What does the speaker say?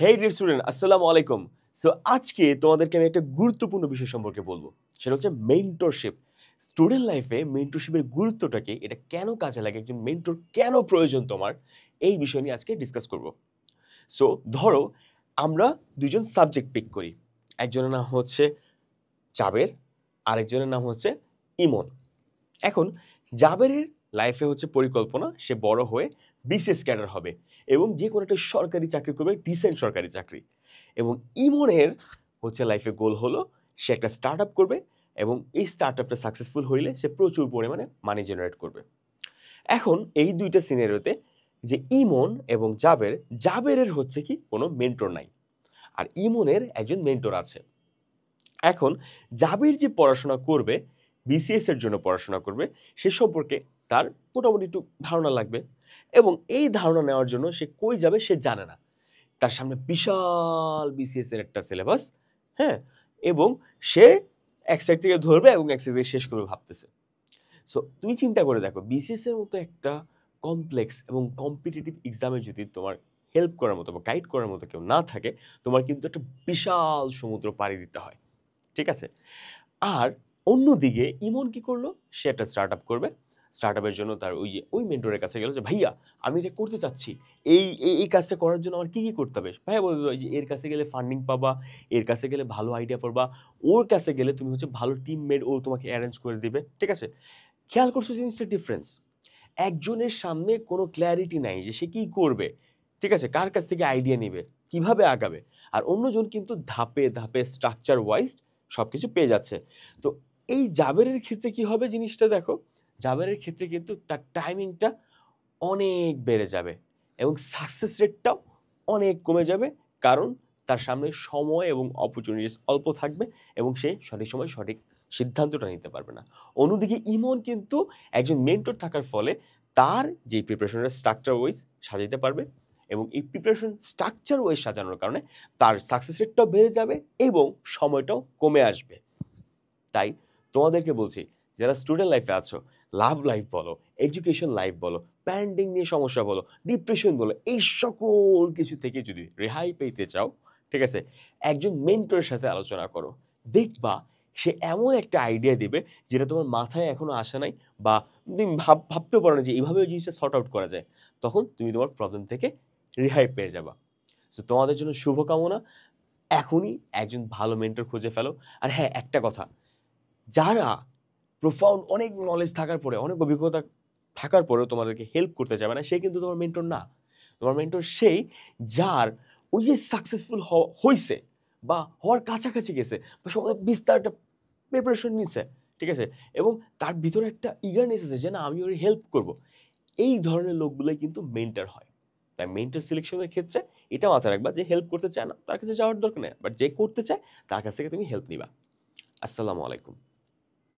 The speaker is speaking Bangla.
হেই ডিয়ার স্টুডেন্ট, আসসালামু আলাইকুম। সো আজকে তোমাদেরকে আমি একটা গুরুত্বপূর্ণ বিষয় সম্পর্কে বলবো। সেটা হচ্ছে মেন্টরশিপ। স্টুডেন্ট লাইফে মেন্টরশিপের গুরুত্বটা কি, এটা কেন কাজে লাগে, একজন মেন্টর কেন প্রয়োজন তোমার, এই বিষয় নিয়ে আজকে ডিসকাস করব। সো ধরো আমরা দুজন সাবজেক্ট পিক করি। একজনের নাম হচ্ছে জাবের, আরেকজনের নাম হচ্ছে ইমন। এখন জাবেরের লাইফে হচ্ছে পরিকল্পনা, সে বড় হয়ে বিসিএস ক্যাডার হবে এবং যে কোনো একটা সরকারি চাকরি করবে, ডিসেন্ট সরকারি চাকরি। এবং ইমনের হচ্ছে লাইফে গোল হলো সে একটা স্টার্ট আপ করবে এবং এই স্টার্ট আপটা সাকসেসফুল হইলে সে প্রচুর পরিমাণে মানি জেনারেট করবে। এখন এই দুইটা সিনারিওতে যে ইমন এবং জাবেরের হচ্ছে কি কোনো মেন্টর নাই, আর ইমনের একজন মেন্টর আছে। এখন জাবির যে পড়াশোনা করবে, বিসিএস এর জন্য পড়াশোনা করবে, সে সম্পর্কে তার মোটামুটি একটু ধারণা লাগবে এবং এই ধারণা নেওয়ার জন্য সে কই যাবে সে জানে না। তার সামনে বিশাল বিসিএস এর একটা সিলেবাস, হ্যাঁ, এবং সে এক সাইড থেকে ধরবে এবং এক সাইড থেকে শেষ করবে ভাবতেছে। সো তুমি চিন্তা করে দেখো, বিসিএস এর মতো একটা কমপ্লেক্স এবং কম্পিটিটিভ এক্সামে যদি তোমার হেল্প করার মতো বা গাইড করার মতো কেউ না থাকে, তোমার কিন্তু একটা বিশাল সমুদ্র পাড়ি দিতে হয়। ঠিক আছে? আর অন্যদিকে ইমন কি করলো? সে একটা স্টার্টআপ করবে। স্টার্টআপের জন্য তার ওই মেন্টরের কাছে গেল যে, "ভাইয়া, আমি এটা করতে চাচ্ছি। এই কাজটা করার জন্য আমার কি করতে হবে?" ভাইয়া বলল যে, "এর কাছে গেলে ফান্ডিং পাবা, এর কাছে গেলে ভালো আইডিয়া পাবা, ওর কাছে গেলে তুমি হচ্ছে ভালো টিমমেট ও তোমাকে এরেঞ্জ করে দিবে।" ঠিক আছে? খেয়াল করছো জিনিসটার ডিফারেন্স? একজনের সামনে কোনো ক্ল্যারিটি নাই যে সে কি করবে। ঠিক আছে? কার কাছ থেকে আইডিয়া নিবে, কিভাবে আগাবে। আর অন্যজন কিন্তু ধাপে, ধাপে স্ট্রাকচার ওয়াইজ সবকিছু পেয়ে যাচ্ছে। তো এই জাবেরের ক্ষেত্রে কি হবে জিনিসটা দেখো। জাবেরের ক্ষেত্রে কিন্তু তার টাইমিংটা অনেক বেড়ে যাবে এবং সাকসেস রেটটাও অনেক কমে যাবে। কারণ তার সামনে সময় এবং অপরচুনিটিস অল্প থাকবে এবং সে সঠিক সময়ে সঠিক সিদ্ধান্তটা নিতে পারবে না। অন্যদিকে ইমন কিন্তু একজন মেন্টর থাকার ফলে তার যে প্রিপারেশনের স্ট্রাকচার ওয়াইজ সাজাইতে পারবে এবং এই প্রিপারেশন স্ট্রাকচার ওয়াইজ সাজানোর কারণে তার সাকসেস রেটটাও বেড়ে যাবে এবং সময়টাও কমে আসবে। তাই তোমাদেরকে বলছি, যারা স্টুডেন্ট লাইফে আছো, লাভ লাইফ বলো, এডুকেশন লাইফ বলো, প্যারেন্টিং নিয়ে সমস্যা বলো, ডিপ্রেশন বলো, এই সকল কিছু থেকে যদি রেহাই পেতে চাও, ঠিক আছে, একজন মেন্টরের সাথে আলোচনা করো। দেখবা সে এমন একটা আইডিয়া দিবে যেটা তোমার মাথায় এখনো আসে নাই, বা তুমি ভাবতেও পারো না যে এইভাবে ওই জিনিসটা সর্ট আউট করা যায়। তখন তুমি তোমার প্রবলেম থেকে রেহাই পেয়ে যাবা। সো তোমাদের জন্য শুভকামনা। এখনই একজন ভালো মেন্টর খুঁজে ফেলো। আর হ্যাঁ, একটা কথা, যারা প্রোফাউন্ড অনেক নলেজ থাকার পরে, অনেক অভিজ্ঞতা থাকার পরেও তোমাদেরকে হেল্প করতে চাবে না, সে কিন্তু তোমার মেন্টর না। তোমার মেন্টর সেই, যার ওই যে সাকসেসফুল হইছে বা হওয়ার কাছাকাছি গেছে বা সমাজে বিস্তার একটা প্রিপারেশন নিচ্ছে, ঠিক আছে, এবং তার ভিতরে একটা ইগারনেস আছে যে না, আমি ওর হেল্প করব। এই ধরনের লোকগুলোই কিন্তু মেন্টর হয়। তাই মেন্টর সিলেকশনের ক্ষেত্রে এটা মাথায় রাখবা যে হেল্প করতে চায় না তার কাছে যাওয়ার দরকার নেই, বাট যে করতে চায় তার কাছ থেকে তুমি হেল্প নিবা। আসসালামু আলাইকুম।